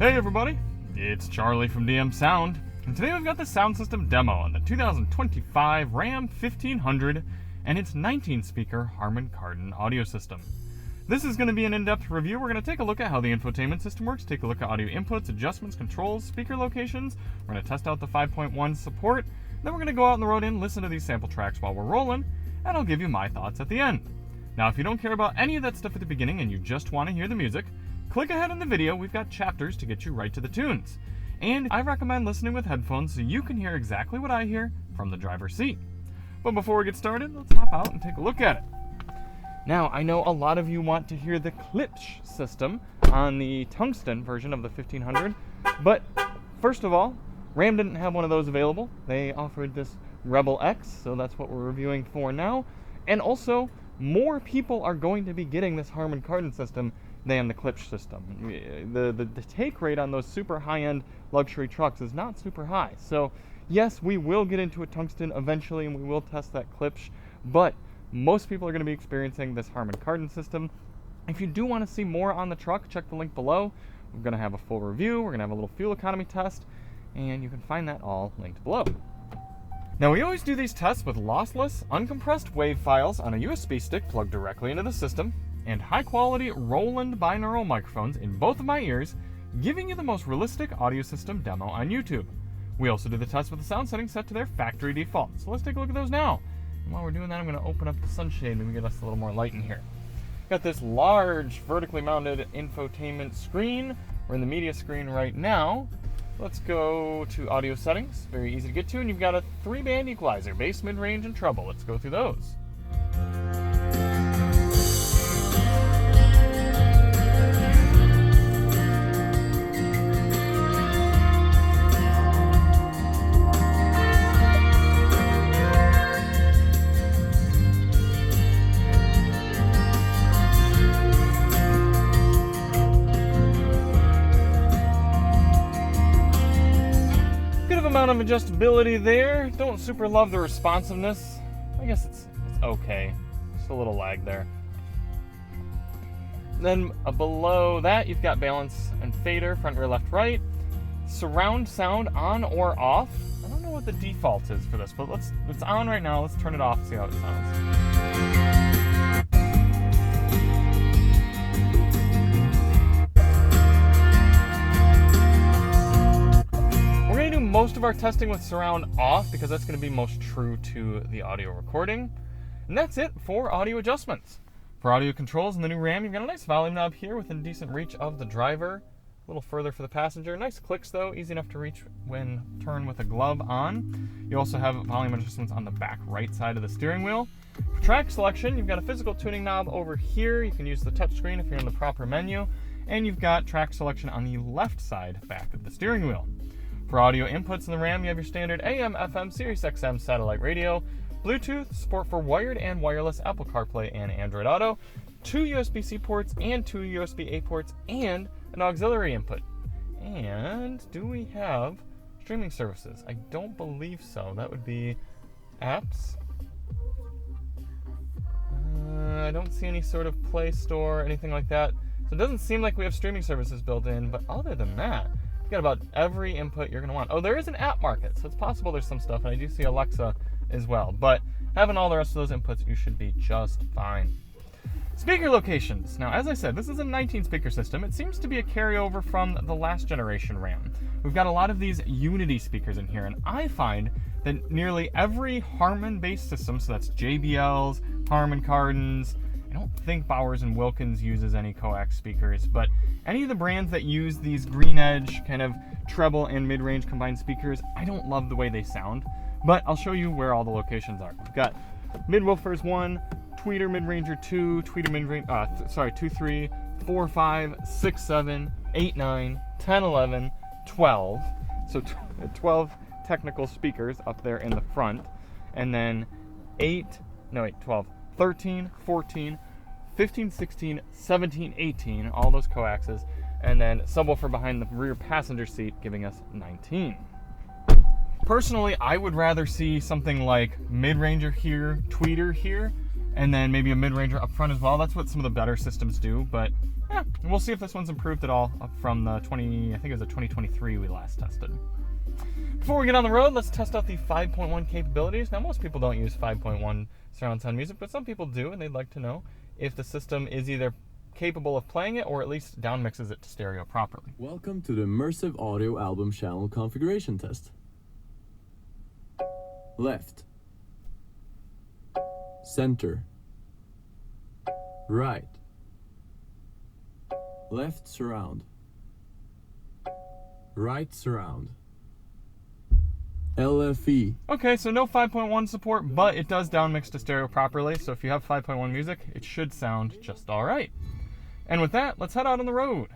Hey everybody, it's Charlie from DM Sound, and today we've got the sound system demo on the 2025 Ram 1500 and its 19-speaker Harman Kardon audio system. This is going to be an in-depth review. We're going to take a look at how the infotainment system works, take a look at audio inputs, adjustments, controls, speaker locations. We're going to test out the 5.1 support, then we're going to go out on the road and listen to these sample tracks while we're rolling, and I'll give you my thoughts at the end. Now, if you don't care about any of that stuff at the beginning and you just want to hear the music, click ahead in the video. We've got chapters to get you right to the tunes. And I recommend listening with headphones so you can hear exactly what I hear from the driver's seat. But before we get started, let's hop out and take a look at it. Now, I know a lot of you want to hear the Klipsch system on the tungsten version of the 1500, but first of all, Ram didn't have one of those available. They offered this Rebel X, so that's what we're reviewing for now. And also, more people are going to be getting this Harman Kardon system than the Klipsch system. The take rate on those super high-end luxury trucks is not super high. So yes, we will get into a tungsten eventually and we will test that Klipsch, but most people are going to be experiencing this Harman Kardon system. If you do want to see more on the truck, check the link below. We're going to have a full review, we're going to have a little fuel economy test, and you can find that all linked below. Now, we always do these tests with lossless, uncompressed WAV files on a USB stick plugged directly into the system, and high-quality Roland binaural microphones in both of my ears, giving you the most realistic audio system demo on YouTube. We also do the test with the sound settings set to their factory default. So let's take a look at those now. And while we're doing that, I'm going to open up the sunshade, maybe get us a little more light in here. Got this large vertically mounted infotainment screen. We're in the media screen right now. Let's go to audio settings. Very easy to get to, and you've got a 3-band equalizer, bass, mid-range, and treble. Let's go through those. Amount of adjustability there. Don't super love the responsiveness. I guess it's okay. Just a little lag there. Then below that, you've got balance and fader, front, rear, left, right. Surround sound on or off. I don't know what the default is for this, but it's on right now. Let's turn it off and see how it sounds. Most of our testing with surround off because that's going to be most true to the audio recording. And that's it for audio adjustments. For audio controls in the new Ram, you've got a nice volume knob here within decent reach of the driver. A little further for the passenger. Nice clicks though, easy enough to reach when turned with a glove on. You also have volume adjustments on the back right side of the steering wheel. For track selection, you've got a physical tuning knob over here. You can use the touchscreen if you're in the proper menu. And you've got track selection on the left side back of the steering wheel. For audio inputs in the Ram, you have your standard AM, FM, Sirius XM satellite radio, Bluetooth, support for wired and wireless Apple CarPlay and Android Auto, 2 USB-C ports and 2 USB-A ports, and an auxiliary input. And do we have streaming services? I don't believe so. That would be apps. I don't see any sort of Play Store or anything like that. So it doesn't seem like we have streaming services built in, but other than that, you've got about every input you're going to want. Oh, there is an app market, so it's possible there's some stuff, and I do see Alexa as well. But having all the rest of those inputs, you should be just fine. Speaker locations. Now, as I said, this is a 19-speaker system. It seems to be a carryover from the last generation Ram. We've got a lot of these Unity speakers in here, and I find that nearly every Harman-based system, so that's JBL's, Harman Kardon's, I don't think Bowers & Wilkins uses any coax speakers, but any of the brands that use these green edge kind of treble and mid-range combined speakers, I don't love the way they sound, but I'll show you where all the locations are. We've got mid-woofers 1, tweeter mid-ranger 2, tweeter mid-range, 2, 3, 4, 5, 6, 7, 8, 9, 10, 11, 12. So 12 technical speakers up there in the front, and then 12. 13, 14, 15, 16, 17, 18, all those coaxes, and then subwoofer behind the rear passenger seat giving us 19. Personally, I would rather see something like mid-ranger here, tweeter here, and then maybe a mid-ranger up front as well. That's what some of the better systems do, but yeah, we'll see if this one's improved at all up from the I think it was the 2023 we last tested. Before we get on the road, let's test out the 5.1 capabilities. Now, most people don't use 5.1 surround sound music, but some people do, and they'd like to know if the system is either capable of playing it or at least down mixes it to stereo properly. Welcome to the Immersive Audio Album Channel Configuration Test. Left. Center. Right. Left surround. Right surround. LFE. Okay, so no 5.1 support, but it does downmix to stereo properly, so if you have 5.1 music, it should sound just alright. And with that, let's head out on the road.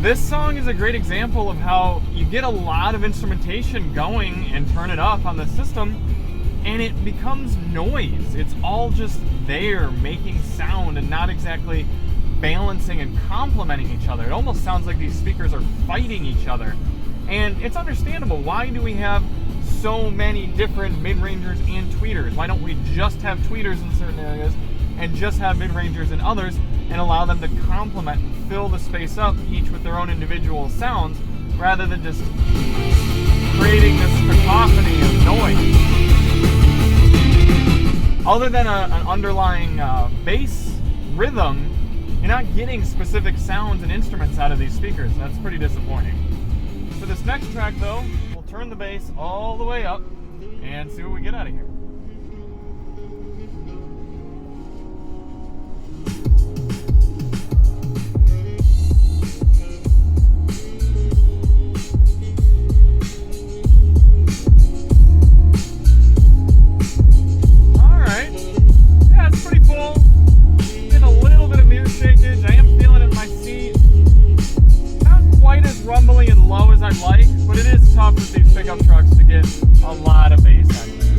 this song is a great example of how you get a lot of instrumentation going and turn it up on the system, and it becomes noise. It's all just there making sound and not exactly balancing and complementing each other. It almost sounds like these speakers are fighting each other. And it's understandable. Why do we have so many different mid-rangers and tweeters? Why don't we just have tweeters in certain areas and just have mid-rangers in others and allow them to complement and fill the space up, each with their own individual sounds, rather than just creating this cacophony of noise? Other than an underlying bass rhythm, you're not getting specific sounds and instruments out of these speakers. That's pretty disappointing. For this next track, though, we'll turn the bass all the way up and see what we get out of here. Rumbly and low as I'd like, but it is tough with these pickup trucks to get a lot of bass out of there.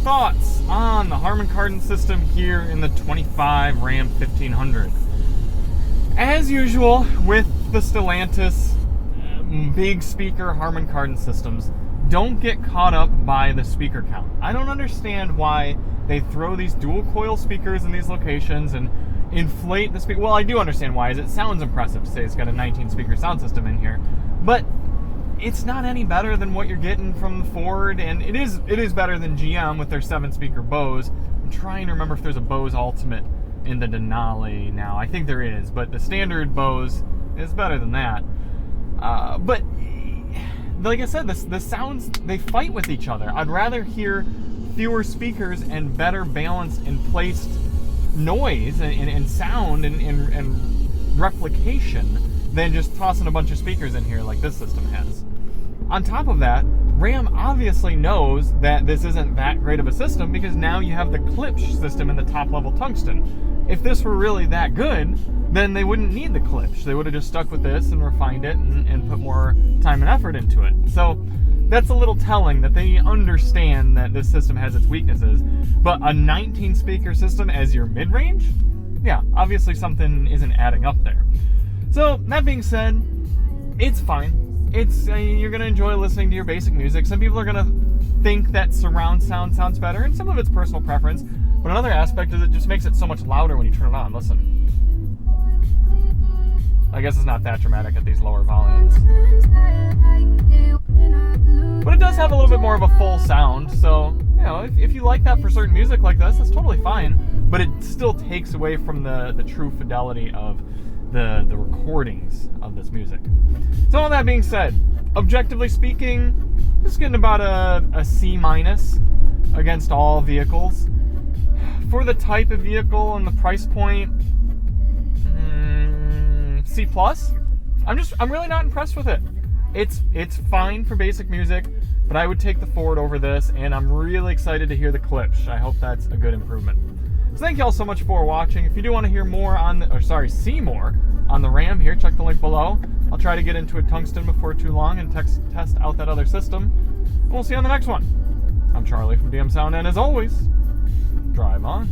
Thoughts on the Harman Kardon system here in the 25 Ram 1500. As usual with the Stellantis big speaker Harman Kardon systems, don't get caught up by the speaker count. I don't understand why they throw these dual coil speakers in these locations and inflate the speaker. Well, I do understand why, is it sounds impressive to say it's got a 19 speaker sound system in here, but it's not any better than what you're getting from Ford, and it is better than GM with their 7-speaker Bose. I'm trying to remember if there's a Bose Ultimate in the Denali now. I think there is, but the standard Bose is better than that. But like I said, the sounds, they fight with each other. I'd rather hear fewer speakers and better balanced and placed noise and sound and replication than just tossing a bunch of speakers in here like this system has. On top of that, Ram obviously knows that this isn't that great of a system because now you have the Klipsch system in the top level tungsten. If this were really that good, then they wouldn't need the Klipsch. They would have just stuck with this and refined it and put more time and effort into it. So that's a little telling that they understand that this system has its weaknesses. But a 19 speaker system as your mid-range? Yeah, obviously something isn't adding up there. So that being said, it's fine. it's you're gonna enjoy listening to your basic music. Some people are gonna think that surround sound sounds better, and some of it's personal preference. But another aspect is it just makes it so much louder when you turn it on. Listen. I guess it's not that dramatic at these lower volumes. But it does have a little bit more of a full sound, so, you know, if you like that for certain music like this, that's totally fine. But it still takes away from the true fidelity of the recordings of this music. So all that being said, objectively speaking, this is getting about a C- against all vehicles. For the type of vehicle and the price point, C+. I'm really not impressed with it. It's fine for basic music, but I would take the Ford over this, and I'm really excited to hear the clips. I hope that's a good improvement. So thank you all so much for watching. If you do want to hear more see more on the Ram here, check the link below. I'll try to get into a tungsten before too long and test out that other system. And we'll see you on the next one. I'm Charlie from DM Sound, and as always, drive on.